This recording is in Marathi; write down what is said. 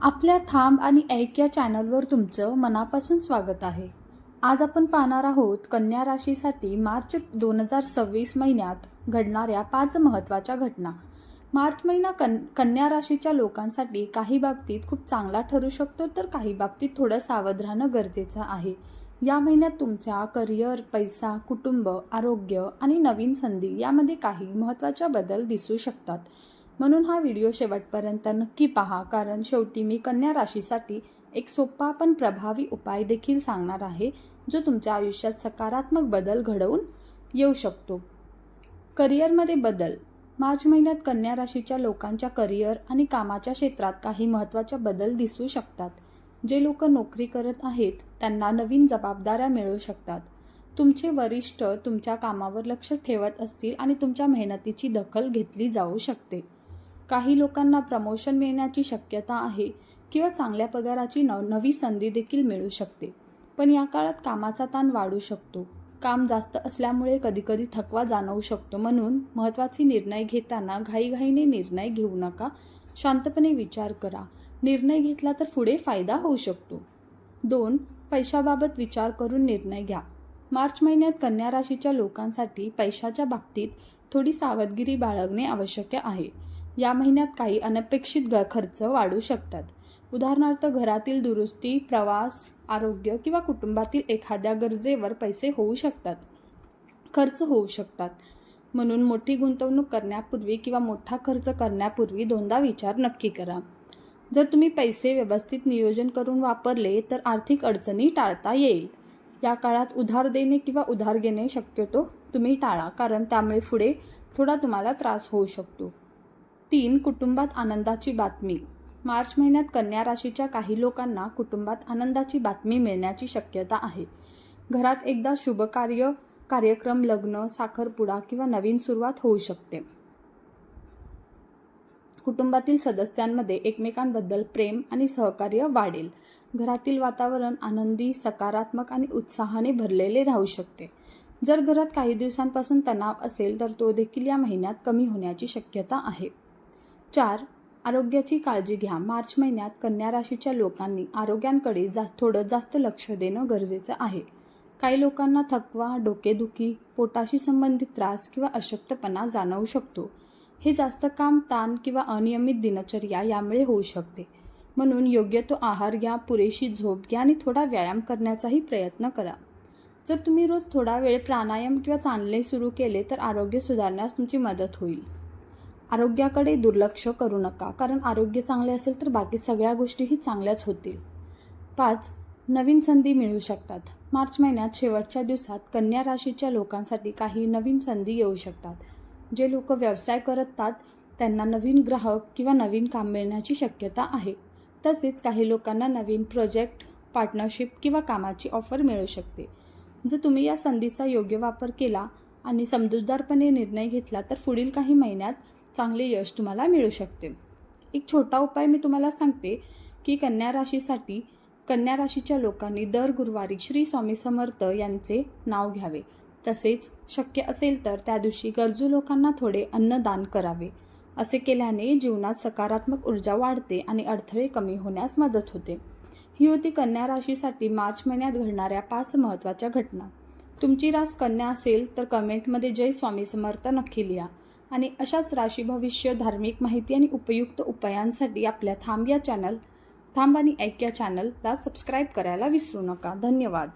आपल्या थांब आणि ऐक या चॅनलवर तुमचं मनापासून स्वागत आहे. आज आपण पाहणार आहोत कन्या राशीसाठी मार्च 2026 महिन्यात घडणाऱ्या 5 महत्त्वाच्या घटना. मार्च महिना कन्या राशीच्या लोकांसाठी काही बाबतीत खूप चांगला ठरू शकतो, तर काही बाबतीत थोडं सावध राहणं गरजेचं आहे. या महिन्यात तुमच्या करिअर, पैसा, कुटुंब, आरोग्य आणि नवीन संधी यामध्ये काही महत्त्वाच्या बदल दिसू शकतात. म्हणून हा व्हिडिओ शेवटपर्यंत नक्की पहा, कारण शेवटी मी कन्या राशीसाठी एक सोपा पण प्रभावी उपाय देखील सांगणार आहे, जो तुमच्या आयुष्यात सकारात्मक बदल घडवून येऊ शकतो. करिअरमध्ये बदल. मार्च महिन्यात कन्या राशीच्या लोकांच्या करिअर आणि कामाच्या क्षेत्रात काही महत्त्वाचे बदल दिसू शकतात. जे लोक नोकरी करत आहेत त्यांना नवीन जबाबदाऱ्या मिळू शकतात. तुमचे वरिष्ठ तुमच्या कामावर लक्ष ठेवत असतील आणि तुमच्या मेहनतीची दखल घेतली जाऊ शकते. काही लोकांना प्रमोशन मिळण्याची शक्यता आहे किंवा चांगल्या पगाराची नवी संधी देखील मिळू शकते. पण या काळात कामाचा ताण वाढू शकतो. काम जास्त असल्यामुळे कधीकधी थकवा जाणवू शकतो. म्हणून महत्त्वाचे निर्णय घेताना घाईघाईने निर्णय घेऊ नका. शांतपणे विचार करा. निर्णय घेतला तर पुढे फायदा होऊ शकतो. 2. पैशाबाबत विचार करून निर्णय घ्या. मार्च महिन्यात कन्या राशीच्या लोकांसाठी पैशाच्या बाबतीत थोडी सावधगिरी बाळगणे आवश्यक आहे. या महिन्यात काही अनपेक्षित खर्च वाढू शकतात. उदाहरणार्थ घरातील दुरुस्ती, प्रवास, आरोग्य किंवा कुटुंबातील एखाद्या गरजेवर खर्च होऊ शकतात. म्हणून मोठी गुंतवणूक करण्यापूर्वी किंवा मोठा खर्च करण्यापूर्वी दोनदा विचार नक्की करा. जर तुम्ही पैसे व्यवस्थित नियोजन करून वापरले तर आर्थिक अडचणी टाळता येईल. या काळात उधार देणे किंवा उधार घेणे शक्यतो तुम्ही टाळा, कारण त्यामुळे पुढे थोडा तुम्हाला त्रास होऊ शकतो. 3. कुटुंबात आनंदाची बातमी. मार्च महिन्यात कन्या राशीच्या काही लोकांना कुटुंबात आनंदाची बातमी मिळण्याची शक्यता आहे. घरात एकदा शुभ कार्यक्रम, लग्न, साखरपुडा किंवा नवीन सुरुवात होऊ शकते. कुटुंबातील सदस्यांमध्ये एकमेकांबद्दल प्रेम आणि सहकार्य वाढेल. घरातील वातावरण आनंदी, सकारात्मक आणि उत्साहाने भरलेले राहू शकते. जर घरात काही दिवसांपासून तणाव असेल तर तो देखील या महिन्यात कमी होण्याची शक्यता आहे. 4. आरोग्याची काळजी घ्या. मार्च महिन्यात कन्या राशीच्या लोकांनी आरोग्याकडे थोडं जास्त लक्ष देणं गरजेचं आहे. काही लोकांना थकवा, डोकेदुखी, पोटाशी संबंधित त्रास किंवा अशक्तपणा जाणवू शकतो. हे जास्त काम, ताण किंवा अनियमित दिनचर्या यामुळे होऊ शकते. म्हणून योग्य तो आहार घ्या, पुरेशी झोप घ्या आणि थोडा व्यायाम करण्याचाही प्रयत्न करा. जर तुम्ही रोज थोडा वेळ प्राणायाम किंवा चालणे सुरू केले तर आरोग्य सुधारण्यास तुमची मदत होईल. आरोग्याकडे दुर्लक्ष करू नका, कारण आरोग्य चांगले असेल तर बाकी सगळ्या गोष्टीही चांगल्याच होतील. 5. नवीन संधी मिळू शकतात. मार्च महिन्यात शेवटच्या दिवसात कन्या राशीच्या लोकांसाठी काही नवीन संधी येऊ शकतात. जे लोक व्यवसाय करतात त्यांना नवीन ग्राहक किंवा नवीन काम मिळण्याची शक्यता आहे. तसेच काही लोकांना नवीन प्रोजेक्ट, पार्टनरशिप किंवा कामाची ऑफर मिळू शकते. जर तुम्ही या संधीचा योग्य वापर केला आणि समजूतदारपणे निर्णय घेतला तर पुढील काही महिन्यात चांगले यश तुम्हाला मिळू शकते. एक छोटा उपाय मी तुम्हाला सांगते की कन्या राशीच्या लोकांनी दर गुरुवारी श्री स्वामी समर्थ यांचे नाव घ्यावे. तसेच शक्य असेल तर त्या दिवशी गरजू लोकांना थोडे अन्नदान करावे. असे केल्याने जीवनात सकारात्मक ऊर्जा वाढते आणि अडथळे कमी होण्यास मदत होते. ही होती कन्या राशीसाठी मार्च महिन्यात घडणाऱ्या 5 महत्त्वाच्या घटना. तुमची रास कन्या असेल तर कमेंटमध्ये जय स्वामी समर्थ नक्की लिहा. आणि अशाच राशी भविष्य, धार्मिक माहिती आणि उपयुक्त उपायांसाठी आपल्या थांब आणि ऐक या चॅनलला सबस्क्राईब करायला विसरू नका. धन्यवाद.